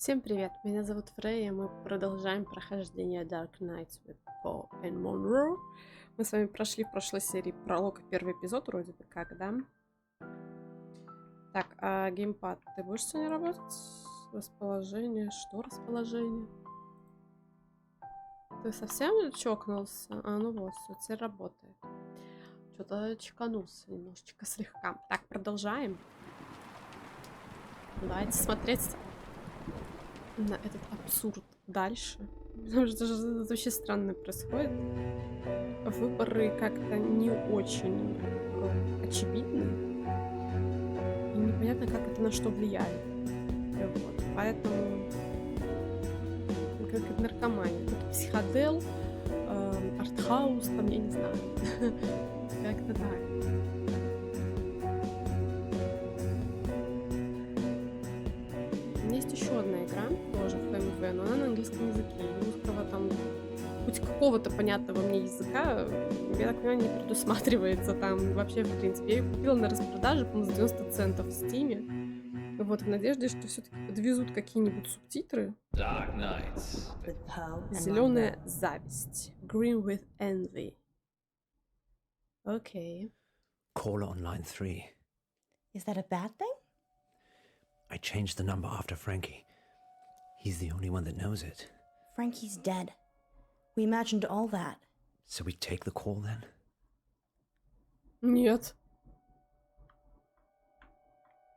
Всем привет, меня зовут Freija, мы продолжаем прохождение Dark Nights with Poe and Munro. Мы с вами прошли в прошлой серии пролог, первый эпизод вроде бы как, да? Так, а геймпад, ты будешь сегодня работать? Расположение, что расположение? Ты совсем чокнулся? А, ну вот, все, теперь работает. Что-то чеканулся немножечко, слегка. Так, продолжаем. Давайте смотреть на этот абсурд дальше. Потому что это вообще странно происходит. Выборы как-то не очень очевидны. И непонятно, как это на что влияет. Вот. Поэтому как наркомания. Тут психодел, артхаус, там, я не знаю. Как-то так. Есть еще одна игра, тоже в ФМВ, но она на английском языке. И русского там, хоть какого-то понятного мне языка, я так понимаю, не предусматривается там вообще, в принципе. Я ее купила на распродаже, по-моему, за 90 центов в Стиме. Вот, в надежде, что все-таки подвезут какие-нибудь субтитры. Зеленая зависть. Green with envy. Окей. Caller on line 3. Is that a bad thing? I changed the number after Frankie. He's the only one that knows it. Frankie's dead. We imagined all that. So we take the call then? Нет.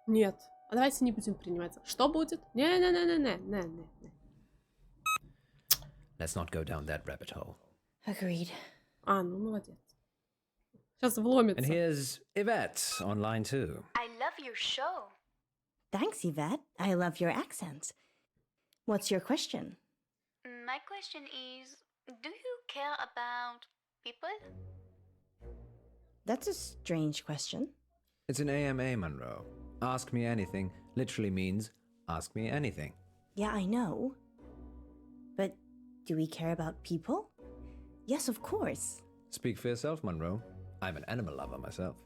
Нет. А давайте не будем принимать. Что будет? Не. Let's not go down that rabbit hole. Agreed. А, ну молодец. Сейчас вломится. And here's Yvette on line 2. I love your show. Thanks, Yvette. I love your accent. What's your question? My question is, do you care about people? That's a strange question. It's an AMA, Manro. Ask me anything literally means ask me anything. Yeah, I know. But do we care about people? Yes, of course. Speak for yourself, Manro. I'm an animal lover myself.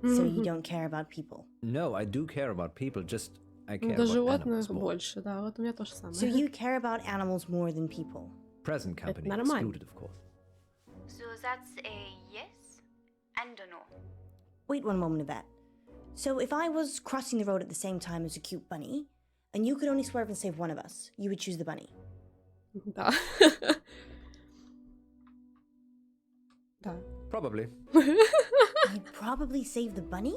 So you don't care about people? No, I do care about people, just I care До about животных animals more. больше, да, вот у меня то же самое. So you care about animals more than people? Present company нормально. excluded, of course. So that's a yes and a no. Wait one moment, Yvette. So if I was crossing the road at the same time as a cute bunny, and you could only swerve and save one of us, you would choose the bunny? Да. Да. Probably. You'd probably save the bunny?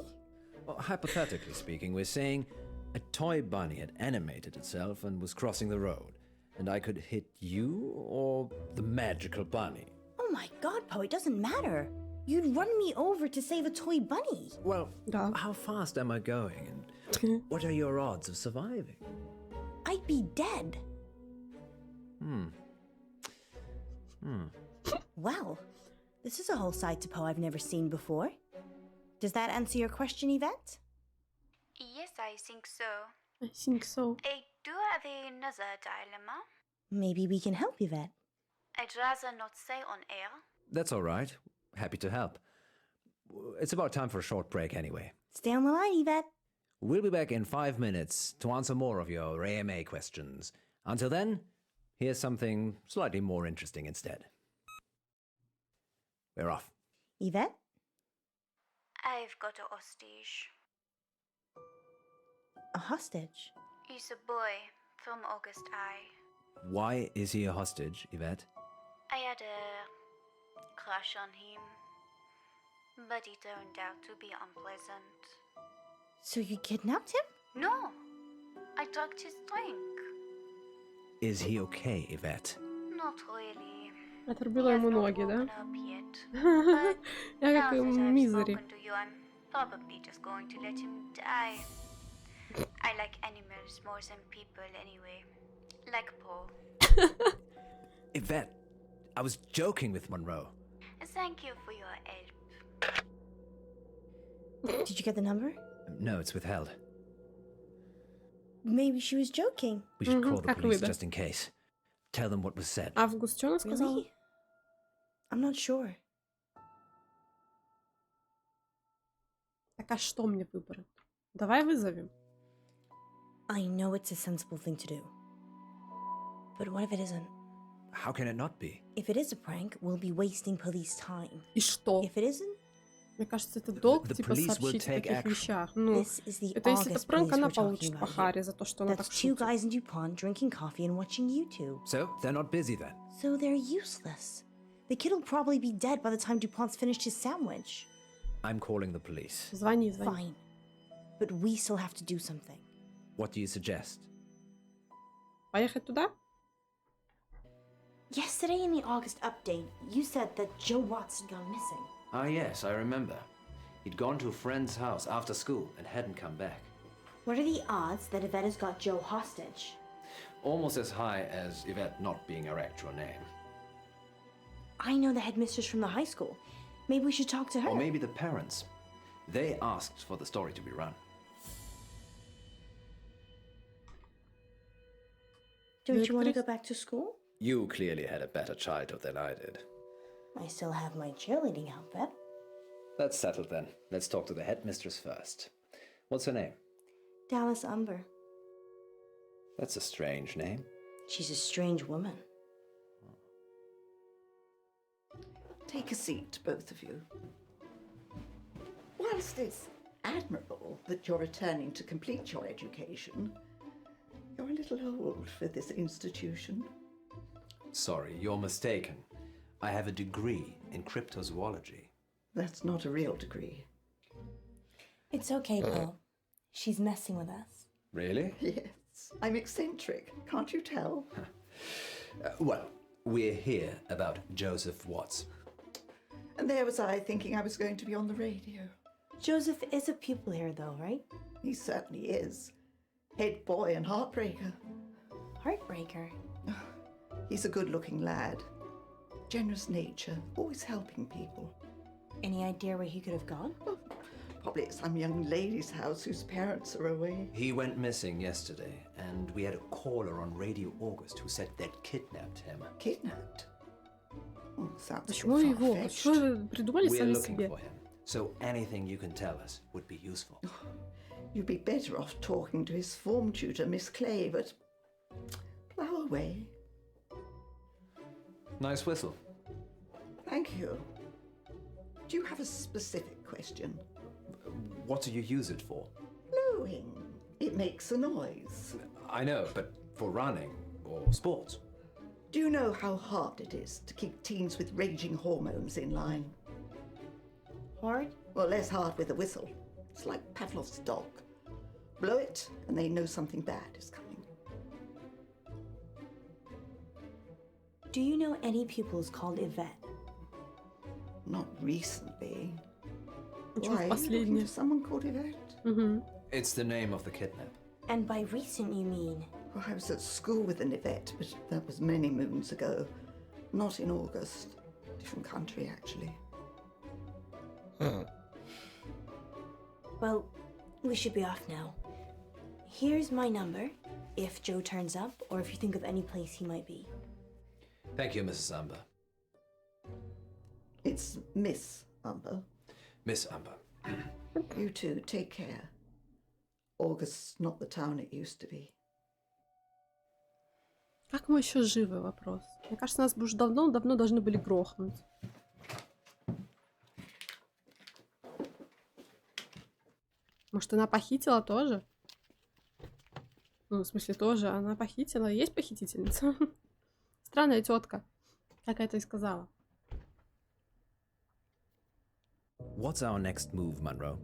Well, hypothetically speaking, we're saying a toy bunny had animated itself and was crossing the road, and I could hit you or the magical bunny. Oh my god, Poe, it doesn't matter. You'd run me over to save a toy bunny. Well, Да. how fast am I going, and what are your odds of surviving? I'd be dead. Well, this is a whole side to Poe I've never seen before. Does that answer your question, Yvette? Yes, I think so. I think so. I do have another dilemma. Maybe we can help, Yvette. I'd rather not say on air. That's all right. Happy to help. It's about time for a short break anyway. Stay on the line, Yvette. We'll be back in 5 minutes to answer more of your AMA questions. Until then, here's something slightly more interesting instead. We're off. Yvette? I've got a hostage. A hostage? He's a boy from August High. Why is he a hostage, Yvette? I had a crush on him, but he turned out to be unpleasant. So you kidnapped him? No, I drugged his drink. Is he okay, Yvette? Not really. Отрубила ему ноги, да? But Я now как that I've мизери. spoken to you, I'm probably just going to let him die. I like animals more than people anyway. Like Poe. Yvette, I was joking with Monroe. Thank you for your help. Did you get the number? No, it's withheld. Maybe she was joking. We should call the как police вы, да. just in case. Tell them what was said. Август, что она сказала? Really? I'm not sure. Так а что мне выбрать? Давай вызовем. I know it's a sensible thing to do. But what if it isn't? How can it not be? If it is a prank, we'll be wasting police time. И что? If it isn't, Мне кажется, это долг, The типа, police will сообщить о take таких action. вещах. Ну, this is the это если это August пранк, police она we're talking получит по about харе here. за то, что она так That's two шутит. guys in DuPont drinking coffee and watching YouTube. So, they're not busy then? So they're useless. The kid will probably be dead by the time DuPont's finished his sandwich. I'm calling the police. Звони. Fine. But we still have to do something. What do you suggest? Поехать туда? Yesterday in the August update, you said that Joe Watts had gone missing. Ah, yes, I remember. He'd gone to a friend's house after school and hadn't come back. What are the odds that Yvette has got Joe hostage? Almost as high as Yvette not being her actual name. I know the headmistress from the high school. Maybe we should talk to her. Or maybe the parents. They asked for the story to be run. Don't you want to go back to school? You clearly had a better childhood than I did. I still have my cheerleading outfit. That's settled then. Let's talk to the headmistress first. What's her name? Dallas Umber. That's a strange name. She's a strange woman. Take a seat, both of you. Whilst it's admirable that you're returning to complete your education, you're a little old for this institution. Sorry, you're mistaken. I have a degree in cryptozoology. That's not a real degree. It's okay, Paul. She's messing with us. Really? Yes, I'm eccentric, can't you tell? Well, we're here about Joseph Watts. And there was I thinking I was going to be on the radio. Joseph is a pupil here, though, right? He certainly is. Head boy and heartbreaker. Heartbreaker. He's a good-looking lad. Generous nature, always helping people. Any idea where he could have gone? Probably at some young lady's house whose parents are away. He went missing yesterday, and we had a caller on Radio August who said they'd kidnapped him. Kidnapped? Oh, sounds a Почему bit его? far-fetched. Что вы придумали We're сами looking себе? for him, so anything you can tell us would be useful. You'd be better off talking to his form tutor, Miss Clay, but plough away. Nice whistle. Thank you. Do you have a specific question? What do you use it for? Blowing. It makes a noise. I know, but for running or sports. Do you know how hard it is to keep teens with raging hormones in line? Hard? Well, less hard with a whistle. It's like Pavlov's dog. Blow it, and they know something bad is coming. Do you know any pupils called Yvette? Not recently. Почему Why? в Are you looking последнее? for someone called Yvette? It's the name of the kidnap. And by recent, you mean? Well, I was at school with an Yvette, but that was many moons ago. Not in August. Different country, actually. Well, we should be off now. Here's my number, if Joe turns up, or if you think of any place he might be. Thank you, Mrs. Umber. It's Miss Umber. Miss Umber. You too, take care. August's not the town it used to be. Как мы еще живы, вопрос. Мне кажется, нас бы уже давно-давно должны были грохнуть. Может, она похитила тоже? Ну, в смысле, тоже. Она похитила. Есть похитительница? Странная тетка. Как я это и сказала. What's our next move, Manro?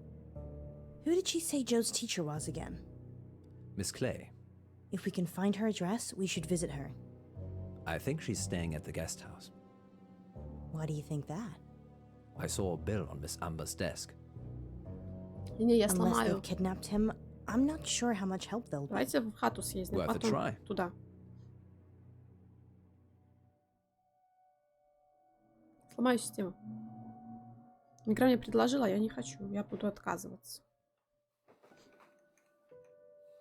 Who did she say Joe's teacher was again? Miss Clay. If we can find her address, we should visit her. I think she's staying at the guest house. Why do you think that? I saw a bill on Miss Umber's desk. Не, я Unless сломаю. they've kidnapped him, I'm not sure how much help they'll be. Давайте в хату съездим, Worth a потом try. туда. Сломаю систему. Игра мне предложила, я не хочу. Я буду отказываться.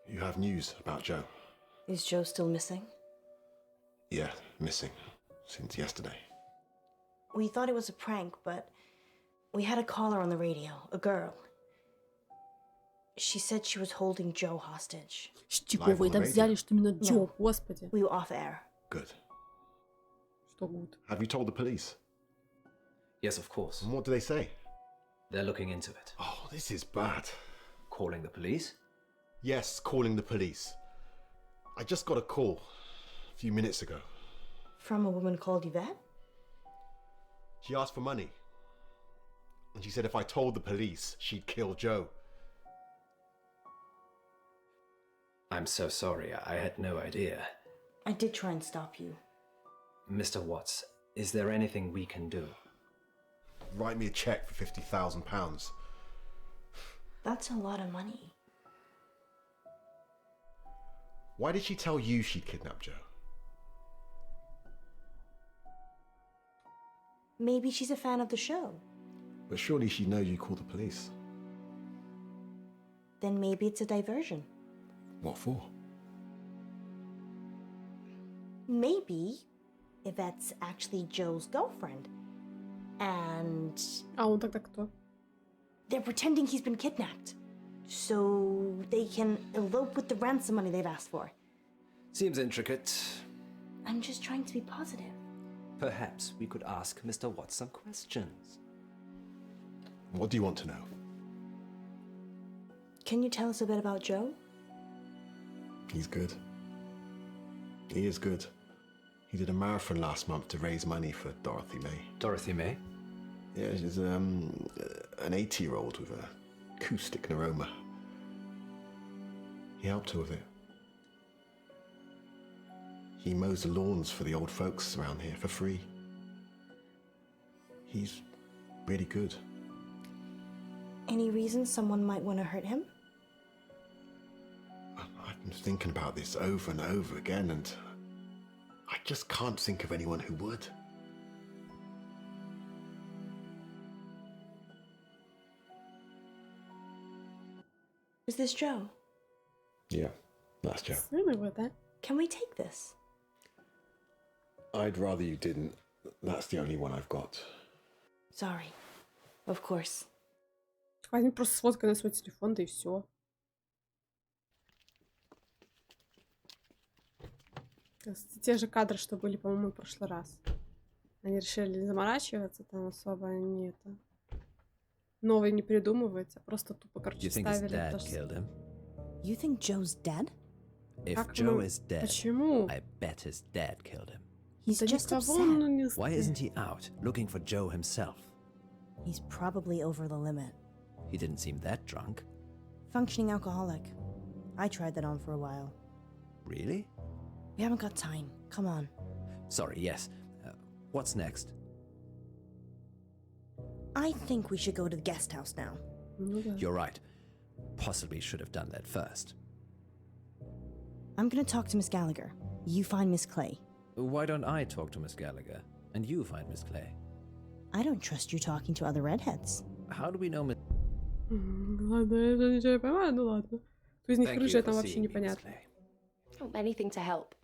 You have news about Joe? Is Joe still missing? Yeah, missing. Since yesterday. We thought it was a prank, but we had a caller on the radio, a girl. She said she was holding Joe hostage. Штиковые так взяли, что именно Джо, No. господи. We were off air. Good. Что good? Have you told the police? Yes, of course. And what do they say? They're looking into it. Oh, this is bad. Calling the police? Yes, calling the police. I just got a call a few minutes ago. From a woman called Yvette? She asked for money. And she said if I told the police, she'd kill Joe. I'm so sorry, I had no idea. I did try and stop you. Mr. Watts, is there anything we can do? Write me a cheque for £50,000. That's a lot of money. Why did she tell you she'd kidnapped Joe? Maybe she's a fan of the show. But surely she'd know you called the police. Then maybe it's a diversion. What for? Maybe Yvette's actually Joe's girlfriend. And А он тогда кто? they're pretending he's been kidnapped. So they can elope with the ransom money they've asked for. Seems intricate. I'm just trying to be positive. Perhaps we could ask Mr. Watts some questions. What do you want to know? Can you tell us a bit about Joe? He's good. He is good. He did a marathon last month to raise money for Dorothy May. Dorothy May? Yeah, she's an 80-year-old with a acoustic neuroma. He helped her with it. He mows the lawns for the old folks around here for free. He's really good. Any reason someone might want to hurt him? I've been thinking about this over and over again, and I just can't think of anyone who would. Is this Joe? Yeah, that's Joe. Really with that? Can we take this? I'd rather you didn't. That's the only one I've got. Sorry. Of course. Возьми просто сфоткай на свой телефон, да и все. Те же кадры, что были, по-моему, в прошлый раз. Они решили не заморачиваться, там особо не это. Новые не придумывать, а просто тупо, Do короче, you think his ставили dad то, что... killed him? You think Joe's dead? If Как Joe мы- is dead, Почему? I bet his dad killed him. He's Да just никого upset. он не Why isn't he out, looking for Joe himself? He's probably over the limit. He didn't seem that drunk. Functioning alcoholic. I tried that on for a while. Really? We haven't got time. Come on. Sorry, yes. What's next? I think we should go to the guest house now. Ну да. You're right. Possibly should have done that first. I'm gonna talk to Miss Gallagher. You find Miss Clay. Why don't I talk to Miss Gallagher and you find Miss Clay? I don't trust you talking to other redheads. How do we know Miss? Ладно, я же ничего не понимаю, ну ладно. То есть них Thank рыжая you там for вообще seeing me, Miss непонятно. Clay. Oh, anything to help.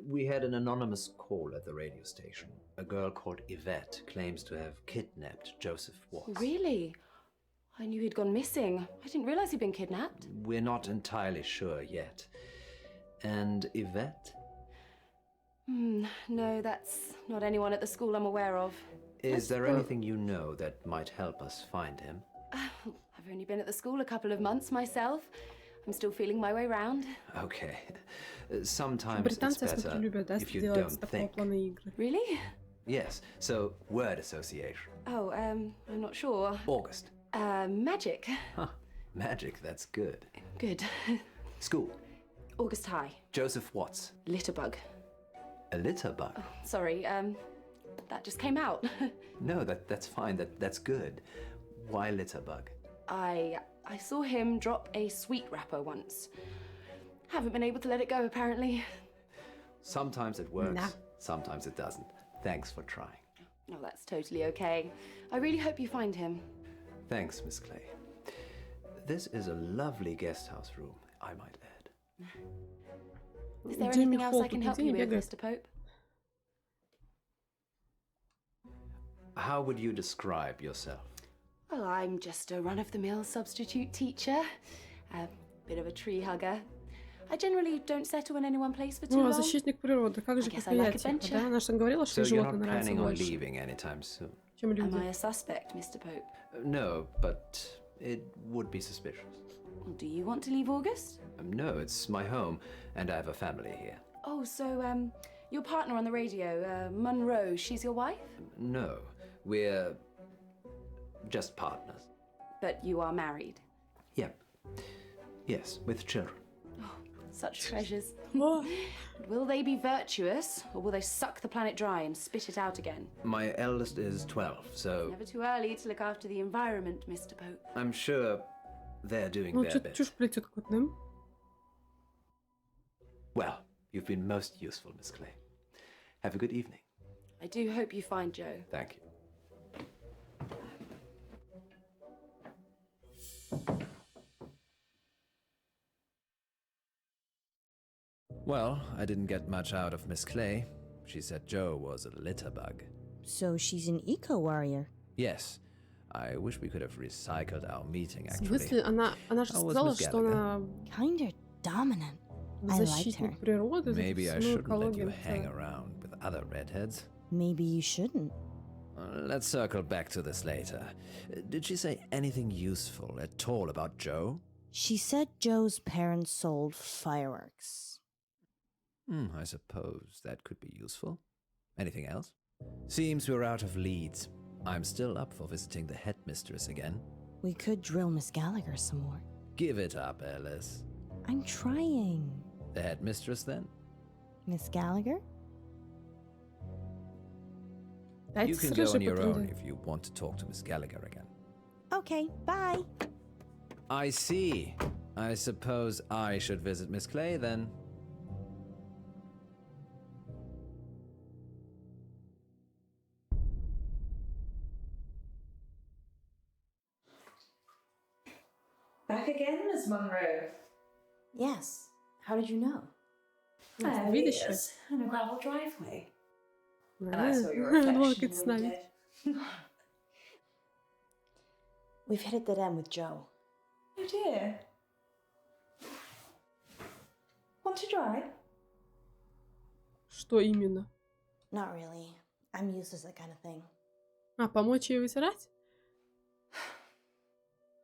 We had an anonymous call at the radio station. A girl called Yvette claims to have kidnapped Joseph Watts. Really? I knew he'd gone missing. I didn't realize he'd been kidnapped. We're not entirely sure yet. And Yvette? No, that's not anyone at the school I'm aware of. Is there anything you know that might help us find him? I've only been at the school a couple of months myself. I'm still feeling my way round. Okay. Sometimes it's Британцы, я смотрю, better любят, да, if you делать с don't такого think. плана игры. Really? Yes, so word association. Oh, I'm not sure. August. Magic. Huh. Magic, that's good. Good. School. August High. Joseph Watts. Litterbug. A litter bug. Sorry, that just came out. No, that's fine. That's good. Why litter bug? I saw him drop a sweet wrapper once. Haven't been able to let it go, apparently. Sometimes it works, Nah. sometimes it doesn't. Thanks for trying. No, that's totally okay. I really hope you find him. Thanks, Miss Clay. This is a lovely guest house room, I might add. Is there Джимми anything else I Холл can тут help нигде you не with, бегает. Mr. Pope? How would you describe yourself? Well, I'm just a run-of-the-mill substitute teacher, a bit of a tree hugger. I generally don't settle in any one place for too О, long. защитник природы. Как же I guess I like предприятие, adventure. да? Она же говорила, что So you're животные not нравятся planning on больше, leaving anytime soon? чем Am I люди. a suspect, Mr. Pope? No, but it would be suspicious. Do you want to leave August? No, it's my home, and I have a family here. Oh, so, your partner on the radio, Manro, she's your wife? No, we're just partners. But you are married. Yep. Yes, with children. Such treasures. О, Will they be virtuous, or will they suck the planet dry and spit it out again? My eldest is 12, so Never too early to look after the environment, Mr. Pope. I'm sure they're doing ну, their что-то best. чушь плетет какой-то, да? Well, you've been most useful, Miss Clay. Have a good evening. I do hope you find Joe. Thank you. Well, I didn't get much out of Miss Clay. She said Joe was a litter bug. So she's an eco warrior. Yes, I wish we could have recycled our meeting, В actually. смысле, она же How was сказала, Miss что Gallagher? она Kinda dominant. I liked her. защитник природы, Maybe I всему shouldn't let экологии. you hang around with other redheads. Maybe you shouldn't. Let's circle back to this later. Did she say anything useful at all about Joe? She said Joe's parents sold fireworks. I suppose that could be useful. Anything else? Seems we're out of leads. I'm still up for visiting the headmistress again. We could drill Miss Gallagher some more. Give it up, Alice. I'm trying. The headmistress, then? Miss Gallagher? Дайте You can с go рыжей on your own потрындать. if you want to talk to Miss Gallagher again. Okay, bye. I see. I suppose I should visit Miss Clay, then. Back again, Miss Munro. Yes. How did you know? There he Видишь? is, in a gravel driveway. And А, I saw your ну, reflection как с when you нами. did. We've hit a dead end with Joe. Oh dear. Want to drive? Что именно? Not really. I'm used to that kind of thing. А, помочь ей вытирать?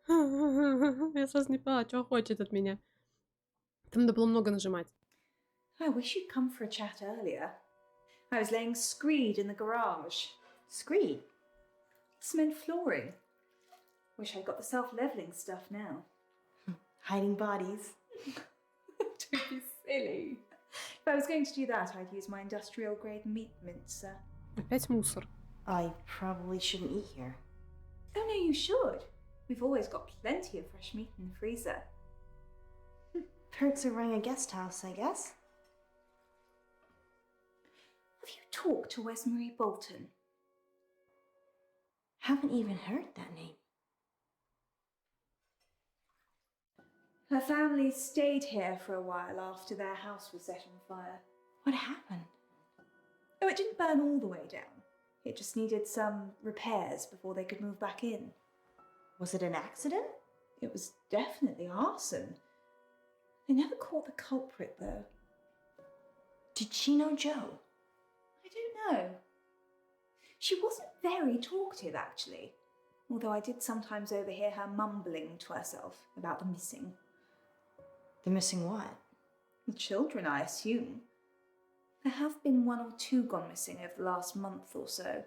Я сразу не поняла, что хочет от меня. Там надо было много нажимать. I wish you'd come for a chat earlier. I was laying screed in the garage. Screed. Cement flooring. Wish I'd got the self-leveling stuff now. Hiding bodies. Don't be silly. If I was going to do that, I'd use my industrial-grade meat mincer. Опять мусор. I probably shouldn't eat here. Oh no, you should. We've always got plenty of fresh meat in the freezer. Perks of running a guest house, I guess. Have you talked to Wesmarie Bolton? Haven't even heard that name. Her family stayed here for a while after their house was set on fire. What happened? Oh, it didn't burn all the way down. It just needed some repairs before they could move back in. Was it an accident? It was definitely arson. They never caught the culprit, though. Did she know Joe? I don't know. She wasn't very talkative, actually, although I did sometimes overhear her mumbling to herself about the missing. The missing what? The children, I assume. There have been 1 or 2 gone missing over the last month or so.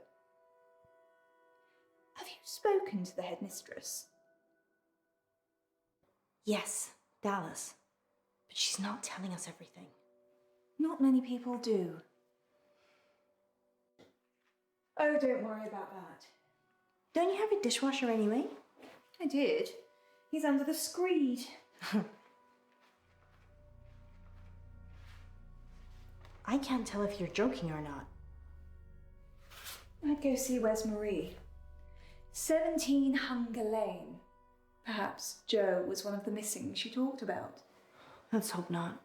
Have you spoken to the headmistress? Yes, Dallas. But she's not telling us everything. Not many people do. Oh, don't worry about that. Don't you have a dishwasher anyway? I did. He's under the screed. I can't tell if you're joking or not. I'd go see Wesmarie. 17 Hunger Lane. Perhaps Joe was one of the missing she talked about. Let's hope not.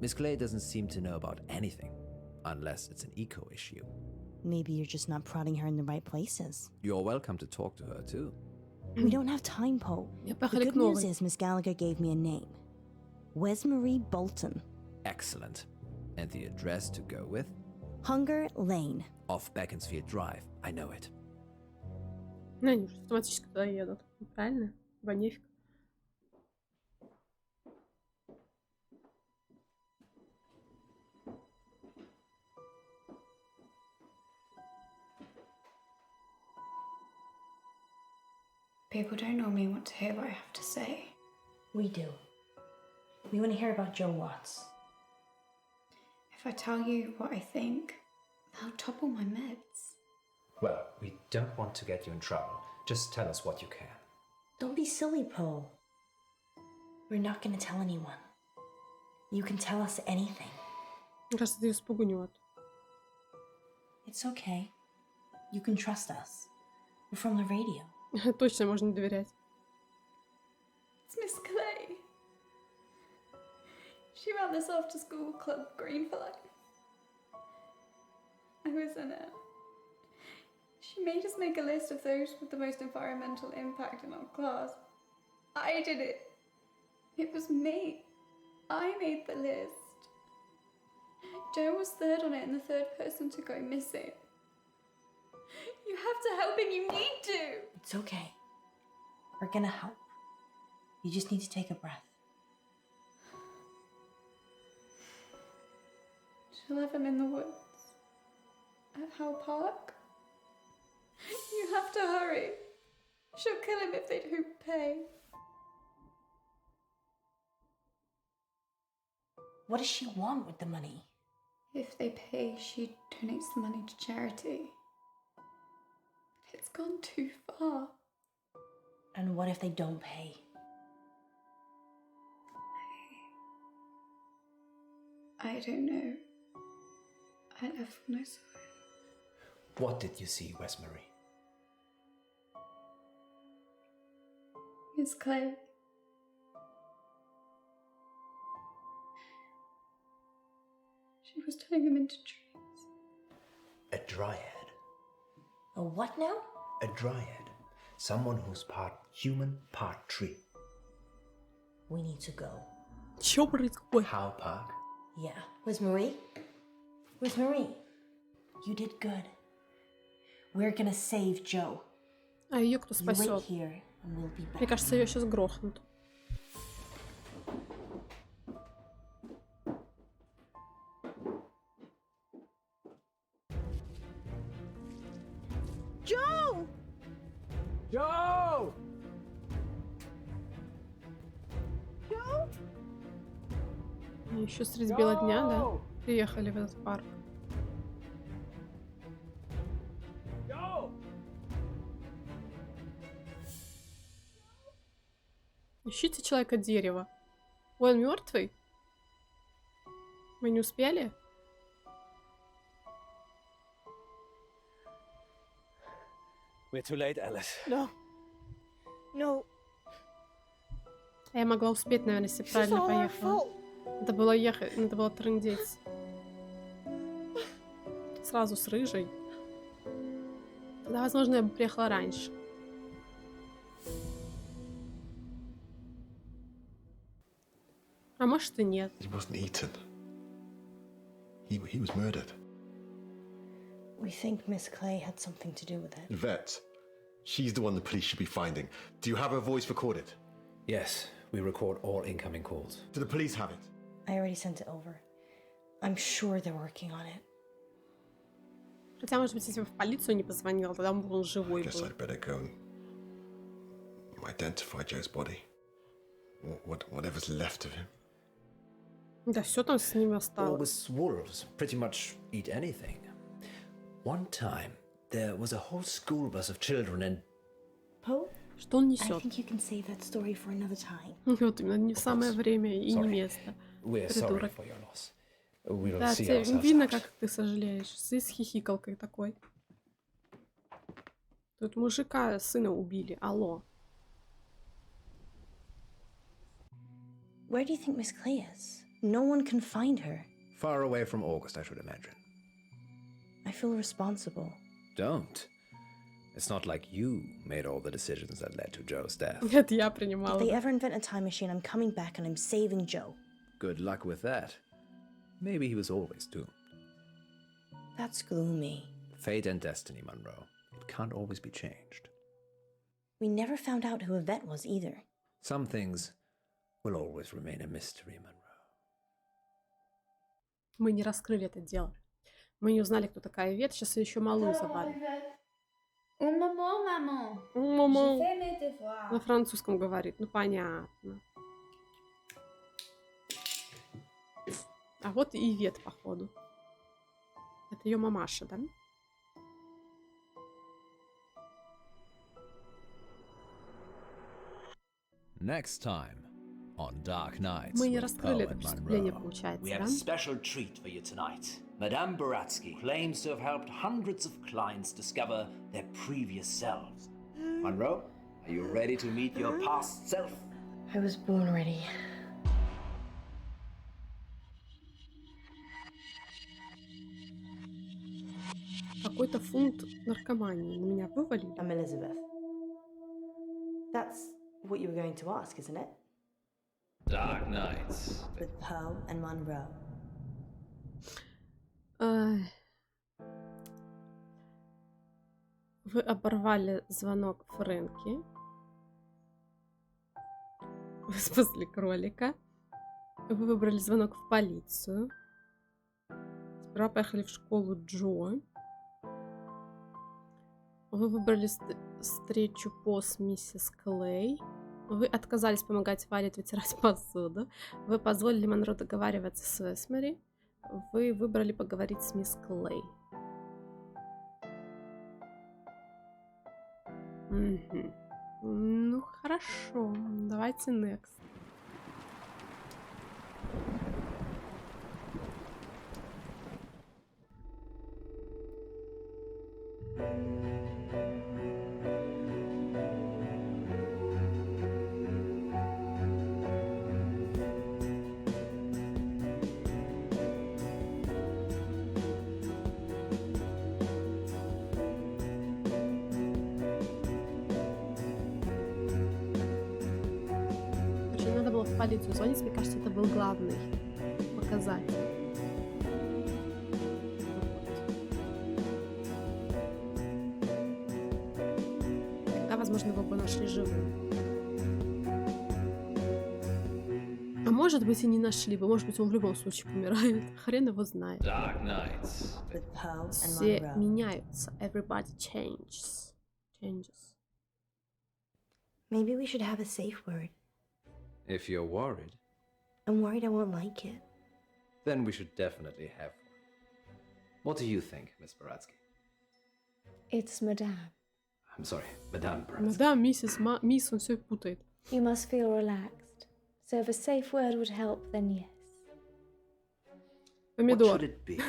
Miss Clay doesn't seem to know about anything, unless it's an eco issue. Maybe you're just not prodding her in the right places. You're welcome to talk to her, too. We don't have time, Poe. Я The поехали good к news новой. is Miss Gallagher gave me a name. Wesmarie Bolton. Excellent. And the address to go with? Hunger Lane. Off Beaconsfield Drive. I know it. Ну, они уже автоматически туда едут. Правильно? Нефиг. People don't normally want to hear what I have to say. We do. We want to hear about Joe Watts. If I tell you what I think, they'll topple my meds. Well, we don't want to get you in trouble. Just tell us what you can. Don't be silly, Poe. We're not going to tell anyone. You can tell us anything. Мне кажется, это ее спугнет. It's okay. You can trust us. We're from the radio. Точно можно доверять. It's Miss Clay. She ran this after school club, Green for Life. I was in it. She made us make a list of those with the most environmental impact in our class. I did it. It was me. I made the list. Joe was third on it and the third person to go missing. You have to help him, you need to! It's okay. We're gonna help. You just need to take a breath. She'll have him in the woods. At Howe Park. You have to hurry. She'll kill him if they don't pay. What does she want with the money? If they pay, she donates the money to charity. But it's gone too far. And what if they don't pay? I don't know. I left when I saw it. What did you see, Wesmarie? Miss Clay. She was turning him into trees. A dryad. A what now? A dryad. Someone who's part human, part tree. We need to go. Чё происходит? Howe Park. Yeah. Where's Marie? Where's Marie? You did good. We're gonna save Joe. А ее кто You wait спасет? here and we'll be back. Мне кажется, ее сейчас грохнут. Joe! Joe! Joe? Еще средь бела дня, да? Приехали в этот парк. Ищите человека-дерево. Ой, он мертвый? Мы не успели? We're too late, Alice. No. No. А я могла успеть, наверное, если правильно поехала. Надо было ехать, надо было трындеть. Сразу с рыжей. Тогда, возможно, я бы приехала раньше. А может и нет. He wasn't eaten. He was murdered. We think Miss Clay had something to do with it. Vet, she's the one the police should be finding. Do you have her voice recorded? Yes, we record all incoming calls. Do the police have it? I already sent it over. I'm sure they're working on it. Хотя, может быть, если бы в полицию не позвонила, тогда бы он живой Guess был. I'd better go and identify Joe's body. Whatever's left of him. Да, все там с ним осталось. August's wolves pretty much eat anything. One time, there was a whole school bus of children and... Poe? Что он I несет? think you can save that story for another time. Вот именно, не самое время и не место. We're sorry Придурок. for your loss. We'll Да, see тебе ourselves видно, out. как ты сожалеешь. С хихикалкой такой. Тут мужика, сына убили. Алло. Where do you think Miss Clay is? No one can find her. Far away from August, I should imagine. I feel responsible. Don't. It's not like you made all the decisions that led to Joe's death. Это я If принимала. they ever invent a time machine, I'm coming back and I'm saving Joe. Good luck with that. Maybe he was always doomed. That's gloomy. Fate and destiny, Manro. It can't always be changed. We never found out who Yvette was either. Some things will always remain a mystery, Manro. Мы не раскрыли это дело. Мы не узнали, кто такая Ивет. Сейчас ее еще малую завалим. Un moment, maman. Мама J'ai fait mes devoirs. на французском говорит. Ну, понятно. А вот и Ивет, походу. Это ее мамаша, да? Next time on Dark Nights Мы не with раскрыли Poe это and преступление, Munro. получается, We have да? a special treat for you tonight. Madame Baratsky claims to have helped hundreds of clients discover their previous selves. Manro, are you ready to meet your past self? I was born ready. Какой-то фунт наркомании на меня вывалили. I'm Elizabeth. That's what you were going to ask, isn't it? Dark Nights. With Poe and Munro. Ай. Вы оборвали звонок Фрэнки. Вы спасли кролика. Вы выбрали звонок в полицию. Сперва поехали в школу Джо. Вы выбрали встречу По с миссис Клей. Вы отказались помогать Вайлет вытирать посуду. Вы позволили Манро договариваться с Эсмери. Вы выбрали поговорить с мисс Клей. Мгм. Ну, хорошо. Давайте next. Короче, надо было в полицию звонить, мне кажется, это был главный показатель. Тогда, возможно, его бы нашли живым. А может быть, и не нашли бы. Может быть, он в любом случае помирает. Хрен его знает. Dark Nights. With Poe and Все Munro. меняются. Everybody changes. Maybe we should have a safe word. If you're worried, I'm worried I won't like it. then we should definitely have one. What do you think, Miss Baratsky? It's Madame. I'm sorry, Madame Baratsky. Мадам, мисс, он все путает. You must feel relaxed. So if a safe word would help, then yes. What Помидор. should it be?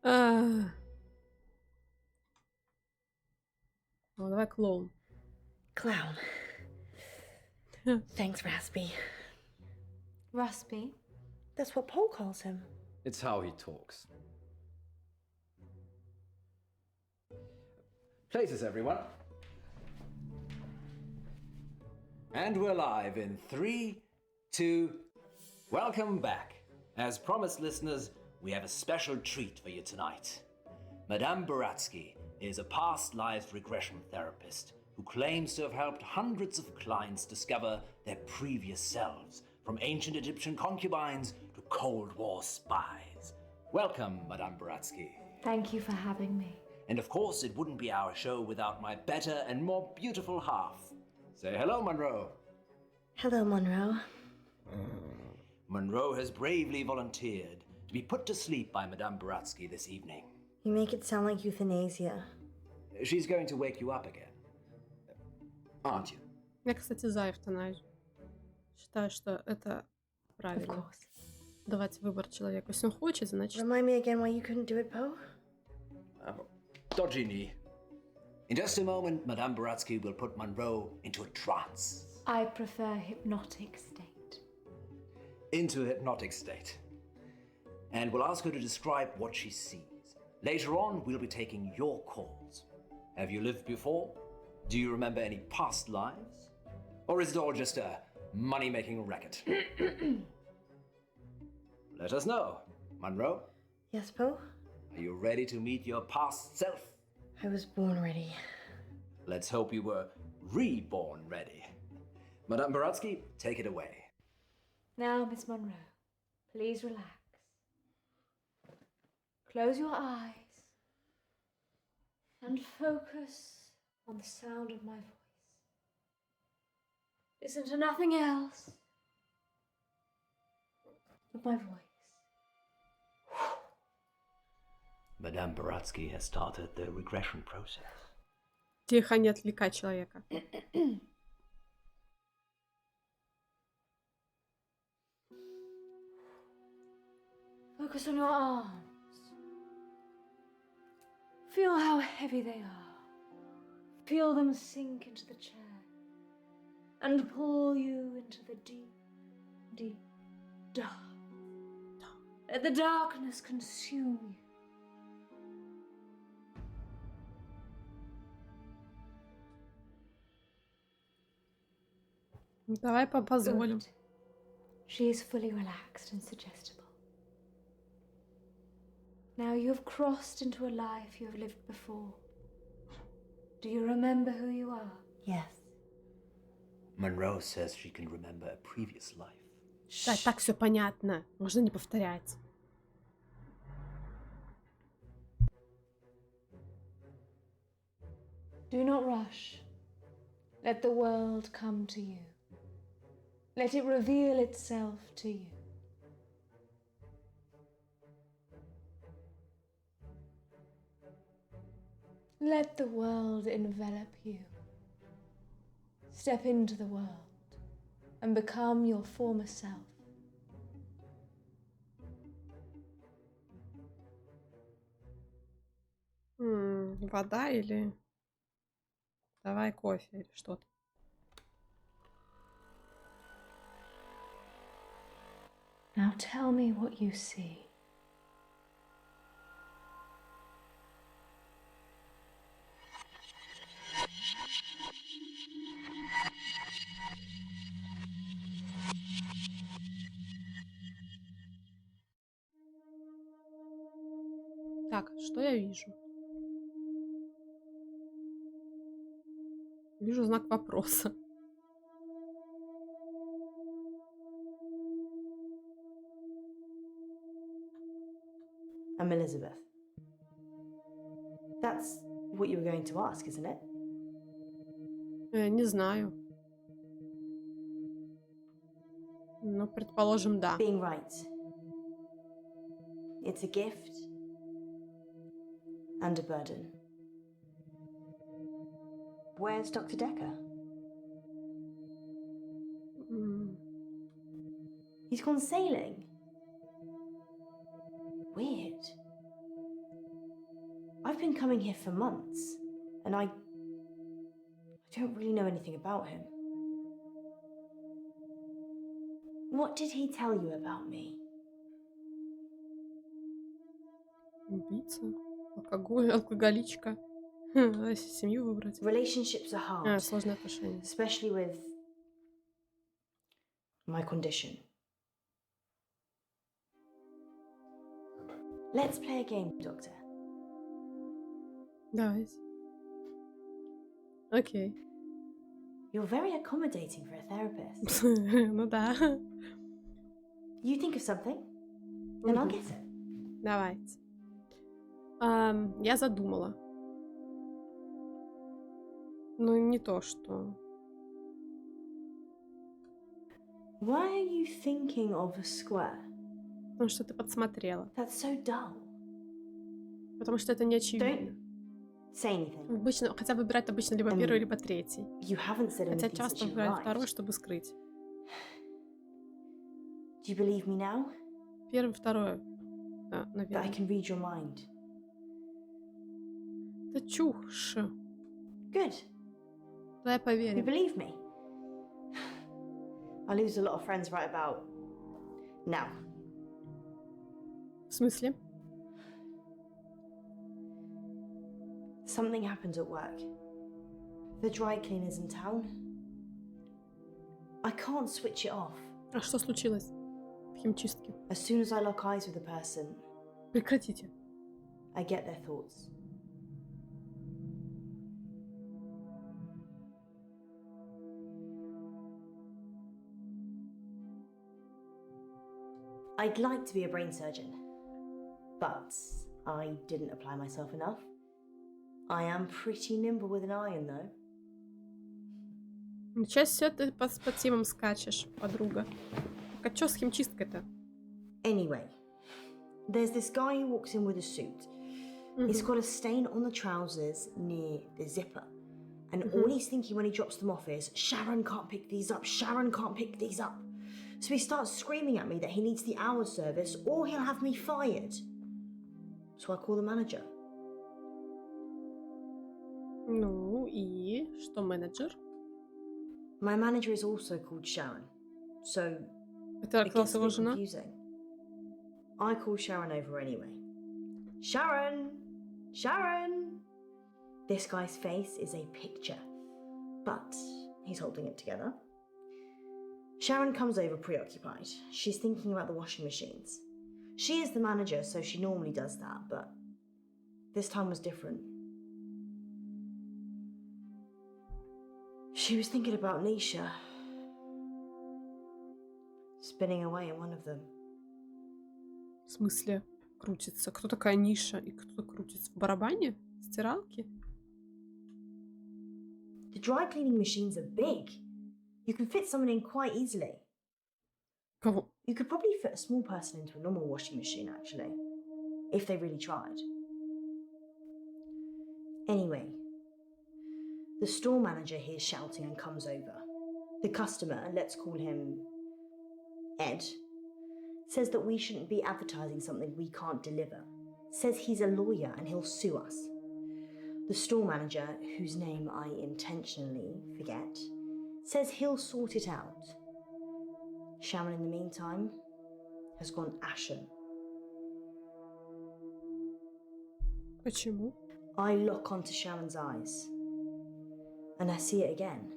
А. Ну, давай клоун. Clown. Thanks, Raspy. Raspy. That's what Poe calls him. It's how he talks. Places, everyone. And we're live in 3, 2... Welcome back. As promised, listeners, we have a special treat for you tonight. Madame Baratsky is a past life regression therapist who claims to have helped hundreds of clients discover their previous selves, from ancient Egyptian concubines to Cold War spies. Welcome, Madame Baratsky. Thank you for having me. And of course, it wouldn't be our show without my better and more beautiful half. Say hello, Manro. Hello, Munro. Manro has bravely volunteered to be put to sleep by Madame Baratsky this evening. You make it sound like euthanasia. She's going to wake you up again. Aren't you? Я, кстати, за эвтаназию. Считаю, что это Of правильно. course. Давать выбор человеку. Если он хочет, значит... Remind me again why you couldn't do it, Poe? Dodgy knee. In just a moment, Madame Baratsky will put Manro into a trance. I prefer hypnotic state. Into a hypnotic state. And we'll ask her to describe what she sees. Later on, we'll be taking your calls. Have you lived before? Do you remember any past lives? Or is it all just a money-making racket? Let us know. Manro, Yes, Poe? are you ready to meet your past self? I was born ready. Let's hope you were reborn ready. Madame Baratsky, take it away. Now, Miss Monroe, please relax. Close your eyes and focus on the sound of my voice. Listen to nothing else but my voice. Madame Baratsky has started the regression process. Тихо, не отвлекай человека. Focus on your arms. Feel how heavy they are. Feel them sink into the chair and pull you into the deep, deep dark. Let the darkness consume you. Давай позволим. Good. She is fully relaxed and suggestible. Now you have crossed into a life you have lived before. Do you remember who you are? Yes. Monroe says she can remember a previous life. Да, так все понятно. Можно не повторять. Do not rush. Let the world come to you. Let it reveal itself to you. Let the world envelop you. Step into the world and become your former self. Вода или... Давай кофе или что-то. Now tell me what you see. Так, что я вижу? Вижу знак вопроса. I'm Elizabeth. That's what you were going to ask, isn't it? Не знаю. Ну, предположим, да. Being right. It's a gift and a burden. Where's Dr. Decker? He's gone sailing. Weird. I've been coming here for months, and I don't really know anything about him. What did he tell you about me? Убийца, алкоголичка. Семью выбрать. Relationships are hard. Сложные отношения. Especially with my condition. Let's play a game, Doctor. Давай. Окей. You're very accommodating for a therapist. Ну да. You think of something, and I'll guess it. Давайте. Я задумала. Ну, не то, что... Why are you thinking of a square? Потому что ты подсмотрела. That's so dull. Потому что это не очевидно. Say anything. Обычно, хотя выбирать обычно либо первый, либо третий. You haven't said Хотя anything часто since you выбирают arrived. второй, чтобы скрыть. Do you believe me now? Первый, второй. Да, That I наверное. can read your mind. Это чушь. Good. Давай You поверим. believe me? I lose a lot of friends right about now. В смысле? Something happened at work. The dry cleaner's in town. I can't switch it off. А что случилось в химчистке? As soon as I lock eyes with a person, Прекратите. I get their thoughts. I'd like to be a brain surgeon, but I didn't apply myself enough. I am pretty nimble with an iron, though. Сейчас все ты по темам скачешь, подруга. Так а чё с химчисткой-то? Anyway, there's this guy who walks in with a suit. He's got a stain on the trousers near the zipper. And all he's thinking when he drops them off is, Sharon can't pick these up, Sharon can't pick these up. So he starts screaming at me that he needs the hour service or he'll have me fired. So I call the manager. Ну и что, менеджер? My manager is also called Sharon. So Это it оказалась gets a его bit жена? confusing. I call Sharon over anyway. Sharon! Sharon! This guy's face is a picture, but he's holding it together. Sharon comes over preoccupied. She's thinking about the washing machines. She is the manager, so she normally does that, but this time was different. She was thinking about Nisha, spinning away in one of them. В смысле крутится? Кто такая Ниша и кто крутится? В барабане? В стиралке? The dry cleaning machines are big. You can fit someone in quite easily. Кого? You could probably fit a small person into a normal washing machine, actually, if they really tried. Anyway, the store manager hears shouting and comes over. The customer, let's call him Ed, says that we shouldn't be advertising something we can't deliver. Says he's a lawyer and he'll sue us. The store manager, whose name I intentionally forget, says he'll sort it out. Sharon, in the meantime, has gone ashen. Почему? I lock onto Sharon's eyes, and I see it again.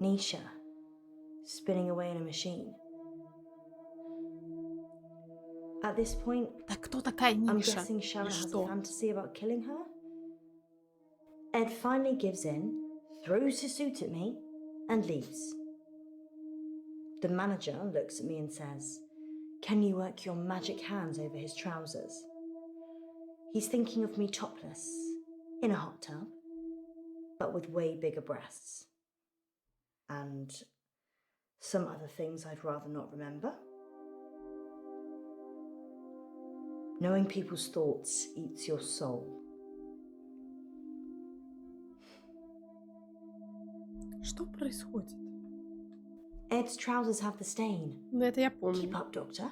Nisha, spinning away in a machine. At this point, Да кто такая I'm Ниша? guessing И Sharon has a что? fantasy about killing her. Ed finally gives in, throws his suit at me, and leaves. The manager looks at me and says, "Can you work your magic hands over his trousers?" He's thinking of me topless, in a hot tub, but with way bigger breasts. And some other things I'd rather not remember. Knowing people's thoughts eats your soul. Что происходит? Ed's trousers have the stain. Ну, это я Keep помню. up, doctor.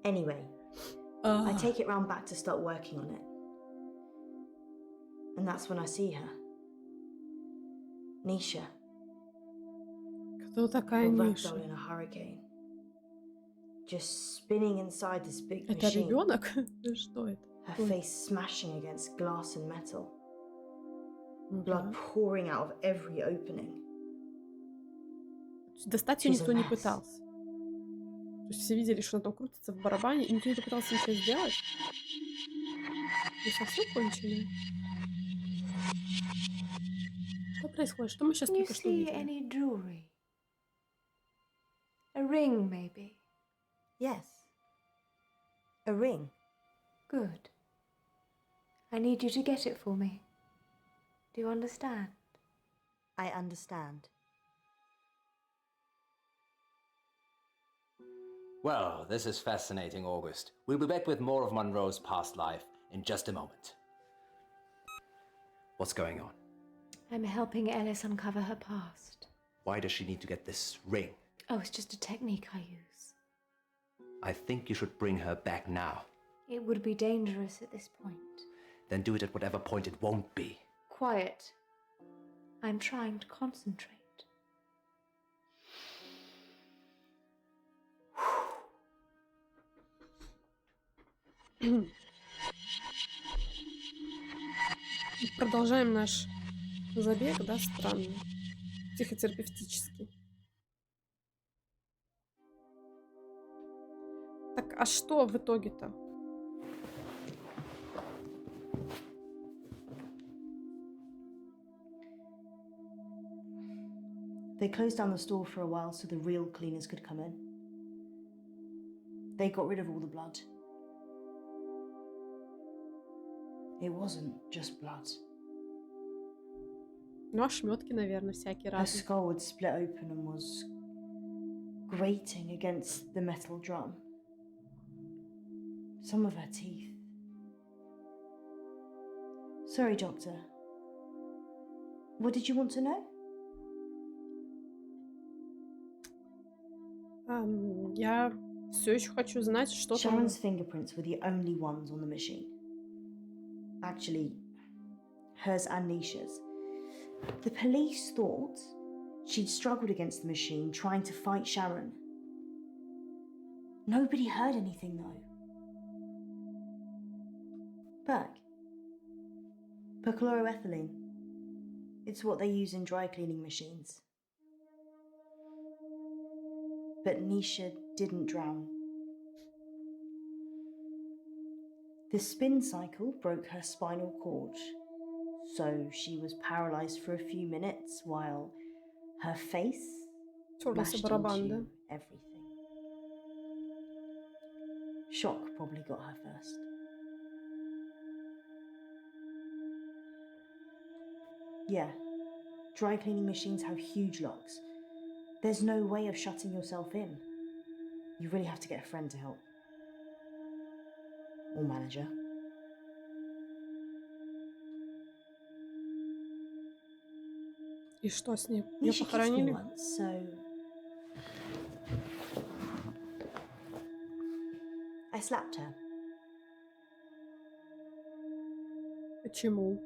Anyway, I take it round back to start working on it. And that's when I see her. Nisha, Кто такая a Ниша? ragdoll in a hurricane. Just spinning inside this big Это machine. ребенок? Что это? Her Ой. face smashing against glass and metal. Ну Blood да. pouring out of every opening. Достать ее She's a никто не mess. пытался. То есть все видели, что она там крутится в барабане, и никто не пытался ничего сделать. Вы совсем конченые? Что происходит? Что мы сейчас Can you только что see увидели? any jewelry? A ring, maybe? Yes. A ring. Good. I need you to get it for me. Do you understand? I understand. Well, this is fascinating, August. We'll be back with more of Monroe's past life in just a moment. What's going on? I'm helping Ellis uncover her past. Why does she need to get this ring? Oh, it's just a technique I use. I think you should bring her back now. It would be dangerous at this point. Then do it at whatever point it won't be. Quiet. I'm trying to concentrate. Продолжаем наш забег, да, странный, психотерапевтический. Так, а что в итоге-то? They closed down the store for a while so the real cleaners could come in. They got rid of all the blood. It wasn't just blood. Ну, ошметки, наверное, всякие Her разные. skull had split open and was grating against the metal drum. Some of her teeth. Sorry, Doctor. What did you want to know? Я все еще хочу знать, что там. Sharon's fingerprints were the only ones on the machine. Actually, hers and Nisha's. The police thought she'd struggled against the machine trying to fight Sharon. Nobody heard anything though. Berg. Perchloroethylene. It's what they use in dry cleaning machines. But Nisha didn't drown. The spin cycle broke her spinal cord, so she was paralyzed for a few minutes while her face Тёрлся smashed барабан, да? into everything. Shock probably got her first. Yeah, dry cleaning machines have huge locks. There's no way of shutting yourself in. You really have to get a friend to help. Or manager. И что с ней? Её Nisha kissed me похоронили? once, so I slapped her. Почему?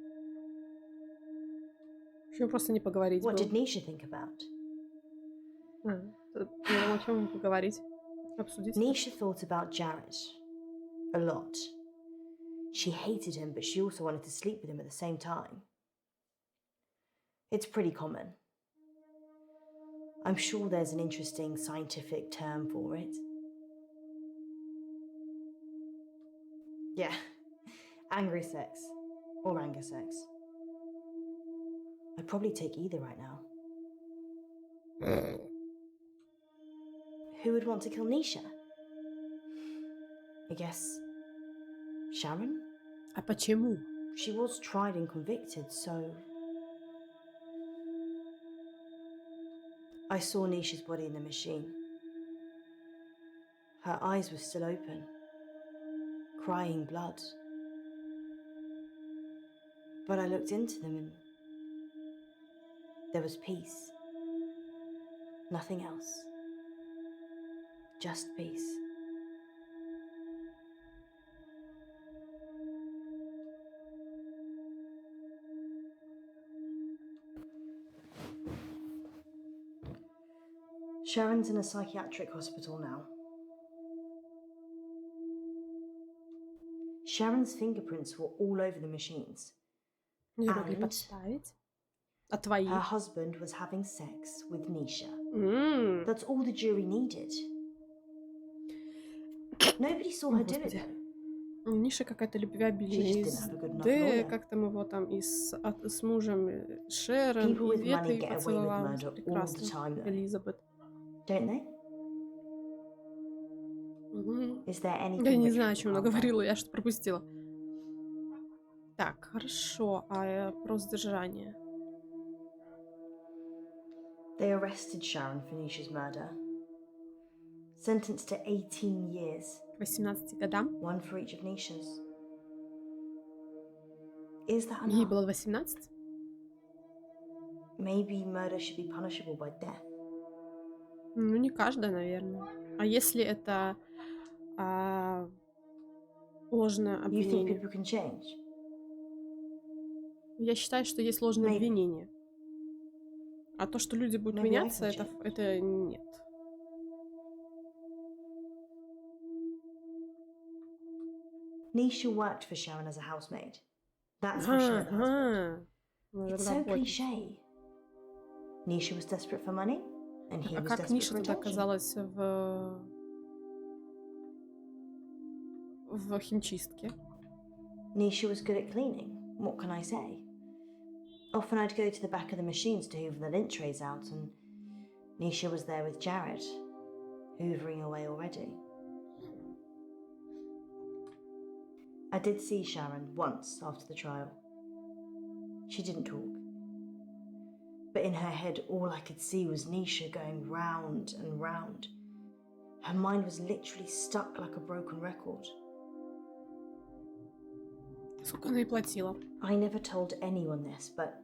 Почему просто не поговорить What было? did Nisha think about? Я думала, о чем поговорить, обсудить. Nisha thought about Jared a lot. She hated him, but she also wanted to sleep with him at the same time. It's pretty common. I'm sure there's an interesting scientific term for it. Yeah, angry sex or anger sex. I'd probably take either right now. Who would want to kill Nisha? I guess Sharon? А почему? She was tried and convicted, so... I saw Nisha's body in the machine. Her eyes were still open, crying blood. But I looked into them and there was peace. Nothing else. Just peace. Sharon's in a psychiatric hospital now. Sharon's fingerprints were all over the machines. Не могли And подставить. А твои? her husband was having sex with Nisha. М. That's all the jury needed. Nobody saw her do it Господи. though. Ниша какая-то любвеобильная. She just Из didn't have a good enough Д, lawyer. как там его там, и с мужем Шерон, People и with money Ветой get away with поцеловалась. murder all the Прекрасно. time though, Элизабет. don't they? Мгм. Is there Я anything не rich знаю, о people чем она can't buy? говорила, я что-то пропустила. Так, хорошо. А про задержание? They arrested Sharon for Nisha's murder. Sentenced to 18 years, К 18 годам? one for each of Nisha's. Is that Ей enough? было 18? Maybe murder should be punishable by death. Ну, не каждая, наверное. А если это ложное You think обвинение? people can change? Я считаю, что есть ложное Maybe. обвинение. А то, что люди будут Maybe I меняться, can change. это нет. Nisha worked for Sharon as a housemaid. That's how she met her Ага. husband. It's so cliche. Nisha was desperate for money, and he А was как desperate Ниша for тогда attention. оказалась в химчистке? Nisha was good at cleaning. What can I say? Often I'd go to the back of the machines to hoover the lint trays out, and Nisha was there with Jared, hoovering away already. I did see Sharon once after the trial. She didn't talk. But in her head, all I could see was Nisha going round and round. Her mind was literally stuck like a broken record. Сколько она ей платила? I never told anyone this, but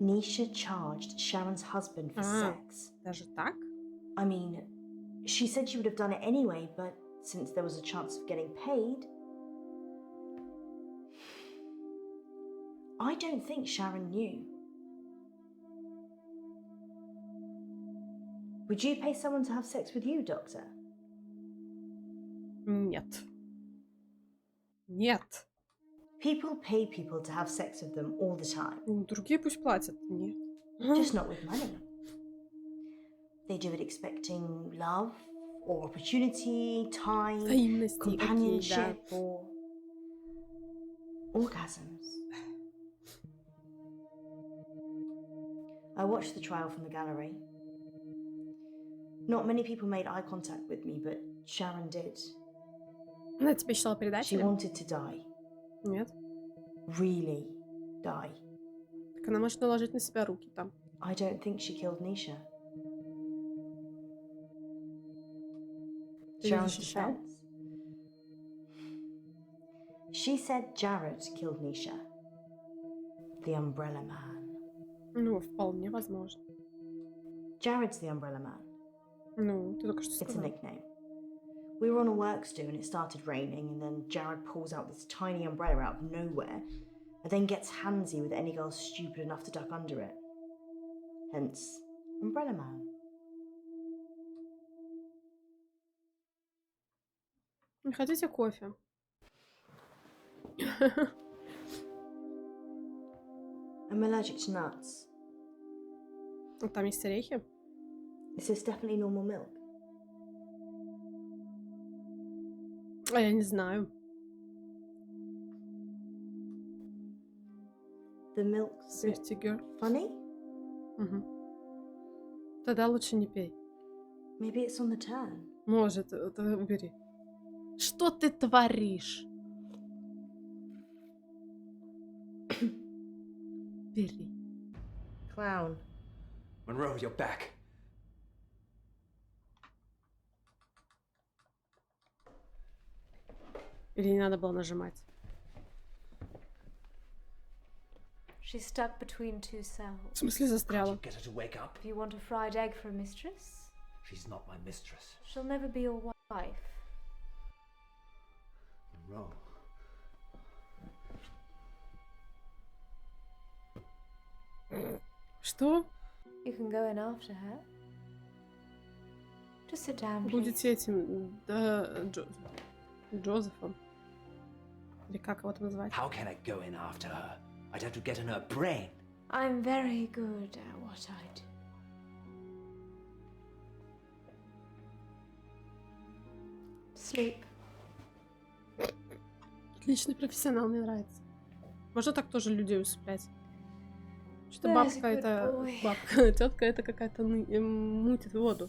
Nisha charged Sharon's husband for sex. Даже так? I mean, she said she would have done it anyway, but since there was a chance of getting paid, I don't think Sharon knew. Would you pay someone to have sex with you, Doctor? Нет. Нет. People pay people to have sex with them all the time. Другие пусть платят. Нет. Just not with money. They do it expecting love or opportunity, time, Взаимности, companionship, окей, да. or orgasms. I watched the trial from the gallery. Not many people made eye contact with me, but Sharon did. Она тебе читала передачи? She wanted to die. Нет. Really die. Так она может наложить на себя руки там. I don't think she killed Nisha. Ты её Sharon's защищал? defense. She said Jared killed Nisha. The Umbrella Man. Ну, вполне возможно. Jared's the Umbrella Man. Ну, ты только что It's a сказала. nickname. We were on a works do and it started raining, and then Jared pulls out this tiny umbrella out of nowhere and then gets handsy with any girl stupid enough to duck under it. Hence, Umbrella Man. Не хотите кофе? I'm allergic to nuts. Там есть орехи? Is this definitely normal milk? А я не знаю. The milk's Girl. funny? Угу. Тогда лучше не пей. Maybe it's on the turn. Может, это убери. Что ты творишь? Бери. Clown. Monroe, you're back. Или не надо было нажимать? She's stuck between two В cells. смысле застряла? Get her to wake up. If you want a fried egg for a mistress, She's not my mistress. she'll never be your wife. Monroe. Что? You can go in after her. Just sit down, please. Будете этим, да, Джозефом? Или как его там назвать? How can I go in after her? I'd have to get in her brain. I'm very good at what I do. Sleep. Отличный профессионал, мне нравится. Можно так тоже людей усыплять? Что-то There's бабка a good это... boy. Бабка, тетка это какая-то мутит воду.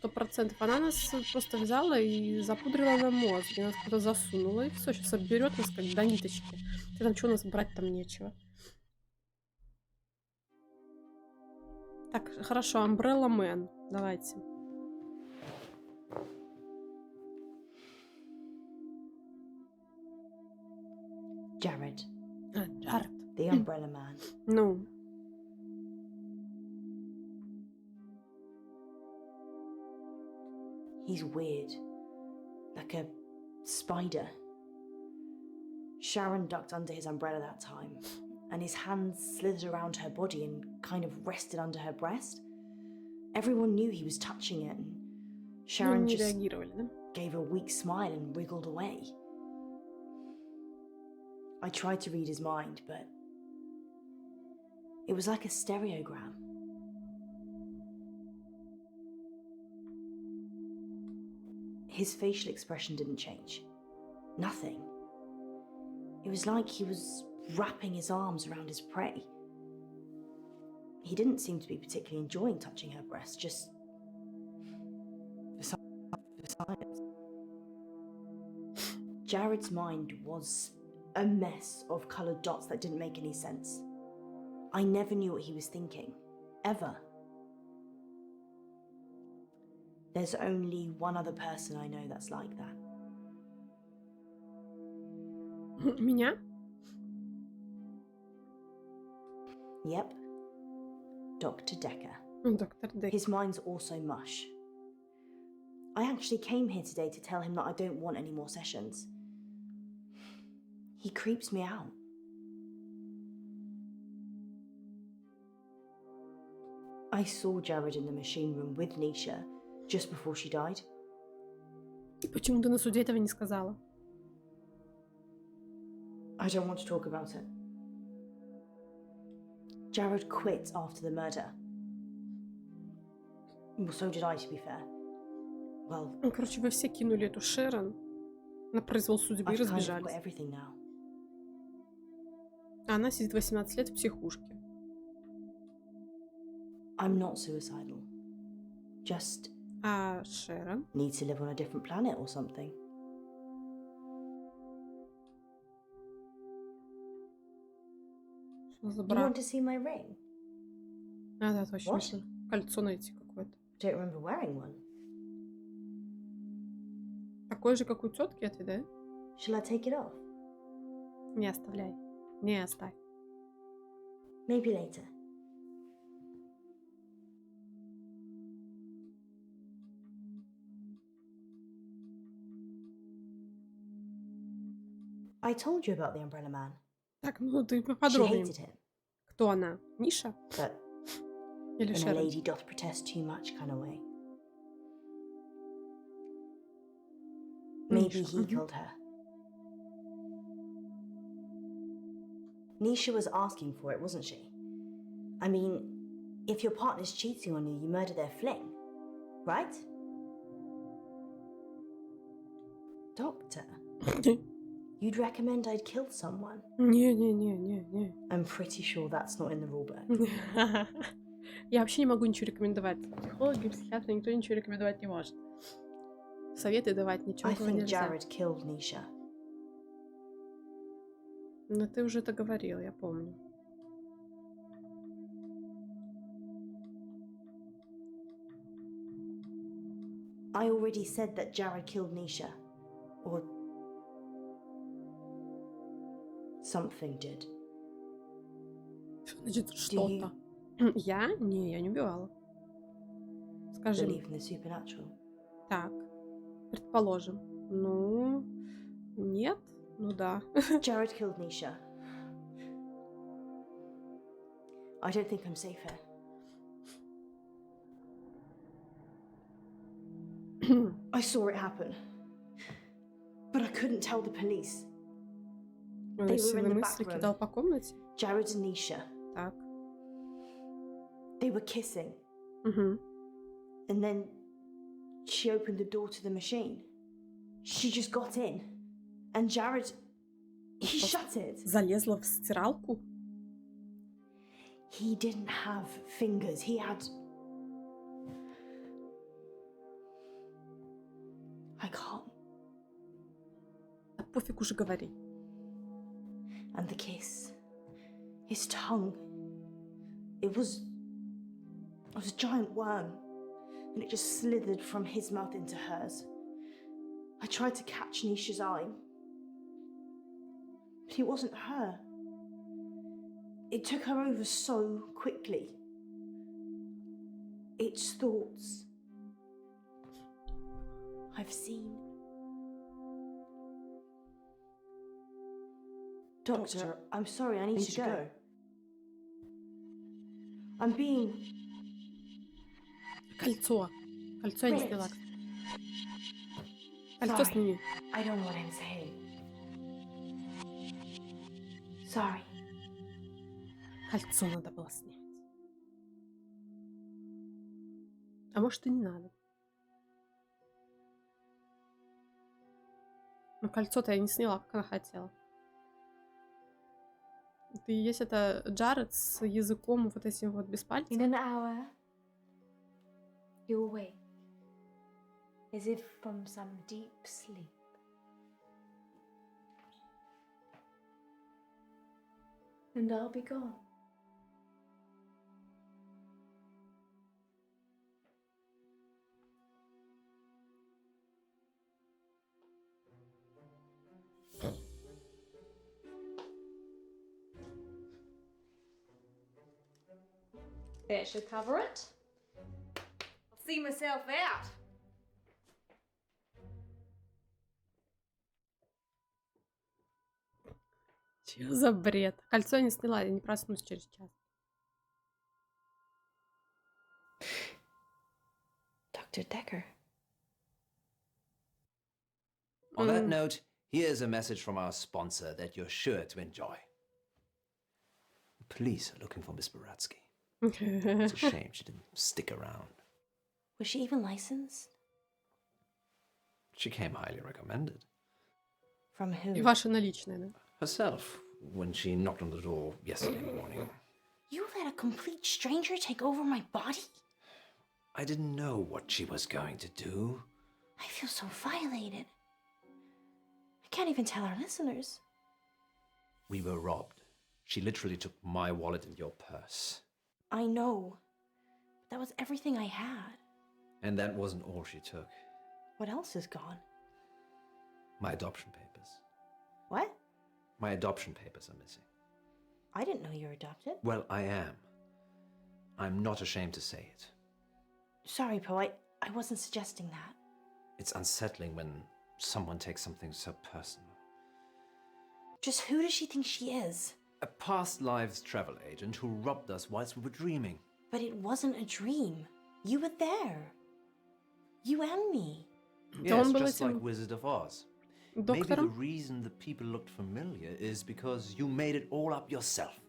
100%. Она нас просто взяла и запудрила нам мозг. И нас куда-то засунула. И все, сейчас обберет нас как до ниточки. И там что у нас брать там нечего. Так, хорошо, Umbrella Man. Давайте. Jared. Джаред. The Umbrella Man. Ну. He's weird. Like a spider. Sharon ducked under his umbrella that time, and his hands slithered around her body and kind of rested under her breast. Everyone knew he was touching it, and Sharon не just реагировали, да? gave a weak smile and wriggled away. I tried to read his mind, but it was like a stereogram. His facial expression didn't change. Nothing. It was like he was wrapping his arms around his prey. He didn't seem to be particularly enjoying touching her breast, just for science. Jared's mind was a mess of coloured dots that didn't make any sense. I never knew what he was thinking, ever. There's only one other person I know that's like that. Меня? Yep. Dr. Decker. Доктор Деккер. His mind's also mush. I actually came here today to tell him that I don't want any more sessions. He creeps me out. I saw Jared in the machine room with Nisha just before she died. Почему ты на суде этого не сказала? I don't want to talk about it. Jared quit after the murder. Well, so did I, to be fair. Well, Короче, вы все кинули эту Шерон на произвол судьбы и I've kind of got разбежались. everything now. А она сидит 18 лет в психушке. I'm not suicidal. Just А Шерон? need to live on a different planet or something. Что за You брак? want to see my ring? А, да, точно. What? Нужно кольцо найти какое-то. I don't remember wearing one. Такое же, как у тетки этой, да? Shall I take it off? Не оставляй. Не оставь. Maybe later. I told you about the Umbrella Man. Так, ну ты She поподробнее. hated him, Кто она? Ниша? but Или in a Шерон? lady doth protest too much kind of way. Maybe Nisha, he killed her. Nisha was asking for it, wasn't she? I mean, if your partner's cheating on you, you murder their fling, right? Doctor, you'd recommend I'd kill someone? Не-не-не-не-не. I'm pretty sure that's not in the rulebook. Я вообще не могу ничего рекомендовать. Психологи, психиатры, никто ничего рекомендовать не может. Советы давать ничего I этого think нельзя. Jared killed Nisha. Но ты уже это говорил, я помню. I already said that Jared killed Nisha. Or something did. Что значит что-то? Я? Не, я не убивала. Скажи мне. Believe in the supernatural. Так, предположим. Ну, нет, ну да. Jared killed Nisha. I don't think I'm safe here. I saw it happen. But I couldn't tell the police. Он They were силой in the мысли back room. кидал по комнате. Jared and Nisha. Так. They were kissing. Угу. And then she opened the door to the machine. She just got in. And Jared, he shut it. Залезла в стиралку. He didn't have fingers. He had... I can't. Да пофиг уже говори. And the kiss. His tongue. It was a giant worm. And it just slithered from his mouth into hers. I tried to catch Nisha's eye. But it wasn't her. It took her over so quickly. It's thoughts I've seen. Doctor, I'm sorry, I need to go. I'm being... Кольцо. Кольцо я не сняла. Кольцо сними. I don't know what I'm saying. Sorry. Кольцо надо было снять. А может и не надо. Но кольцо-то я не сняла, как она хотела. Это и есть это Джаред с языком вот этим вот без пальца. In an hour, you'll wake, as if from some deep sleep. And I'll be gone. That should cover it. I'll see myself out. Чё за бред? Кольцо я не сняла, я не проснусь через час. Dr. Decker. On that note, here's a message from our sponsor that you're sure to enjoy. The police are looking for Miss Buratsky. It's a shame she didn't stick around. Was she even licensed? She came highly recommended. From who? И ваши наличные, да? Herself, when she knocked on the door yesterday morning. You let a complete stranger take over my body? I didn't know what she was going to do. I feel so violated. I can't even tell our listeners. We were robbed. She literally took my wallet and your purse. I know. But that was everything I had. And that wasn't all she took. What else is gone? My adoption papers. What? My adoption papers are missing. I didn't know you were adopted. Well, I am. I'm not ashamed to say it. Sorry, Poe, I wasn't suggesting that. It's unsettling when someone takes something so personal. Just who does she think she is? A past lives travel agent who robbed us whilst we were dreaming. But it wasn't a dream. You were there. You and me. Yes, just like Wizard of Oz. Maybe the Доктором? reason the people looked familiar is because you made it all up yourself.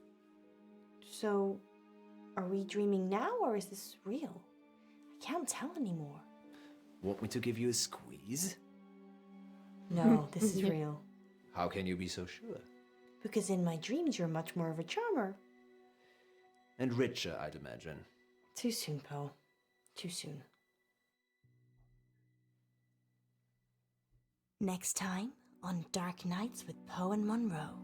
So, are we dreaming now or is this real? I can't tell anymore. Want me to give you a squeeze? No, this is real. How can you be so sure? Because in my dreams you're much more of a charmer. And richer, I'd imagine. Too soon, Poe. Too soon. Next time on Dark Nights with Poe and Munro.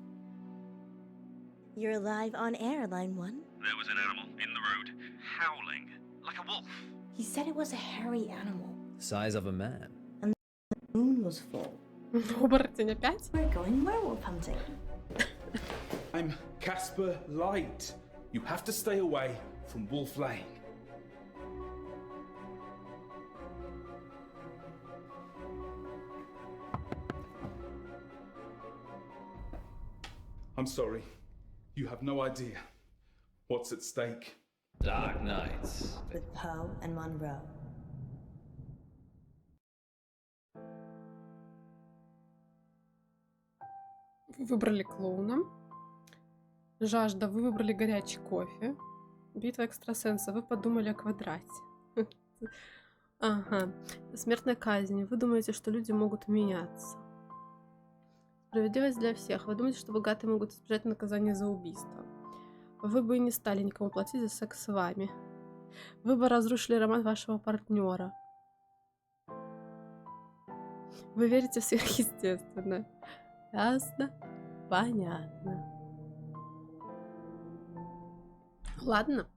You're live on air, Line 1. There was an animal in the road, howling, like a wolf. He said it was a hairy animal. The size of a man. And the moon was full. Оборотень опять? We're going werewolf hunting. I'm Casper Light. You have to stay away from Wolf Lane. I'm sorry. You have no idea what's at stake. Dark Nights. With Poe and Munro. Вы выбрали клоуна. Жажда, вы выбрали горячий кофе. Битва экстрасенса, вы подумали о квадрате. Ага. Смертная казнь, вы думаете, что люди могут меняться. Справедливость для всех, вы думаете, что богатые могут избежать наказания за убийство. Вы бы и не стали никому платить за секс с вами. Вы бы разрушили роман вашего партнера. Вы верите в сверхъестественное. Ясно? Понятно. Ладно,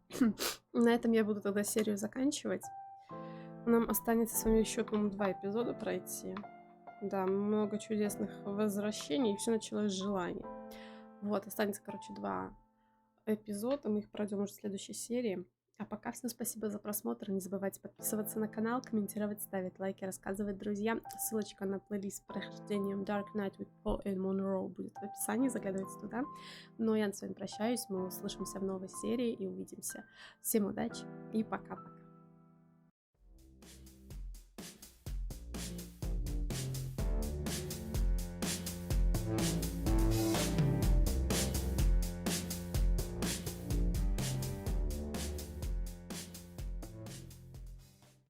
на этом я буду тогда серию заканчивать. Нам останется с вами еще, по-моему, 2 эпизода пройти. Да, много чудесных возвращений, и все началось с желания. Вот, останется, короче, 2 эпизода, мы их пройдем уже в следующей серии. А пока всем спасибо за просмотр, не забывайте подписываться на канал, комментировать, ставить лайки, рассказывать друзьям. Ссылочка на плейлист с прохождением Dark Night with Poe and Munro будет в описании, заглядывайте туда. Ну, я с вами прощаюсь, мы услышимся в новой серии и увидимся. Всем удачи и пока-пока.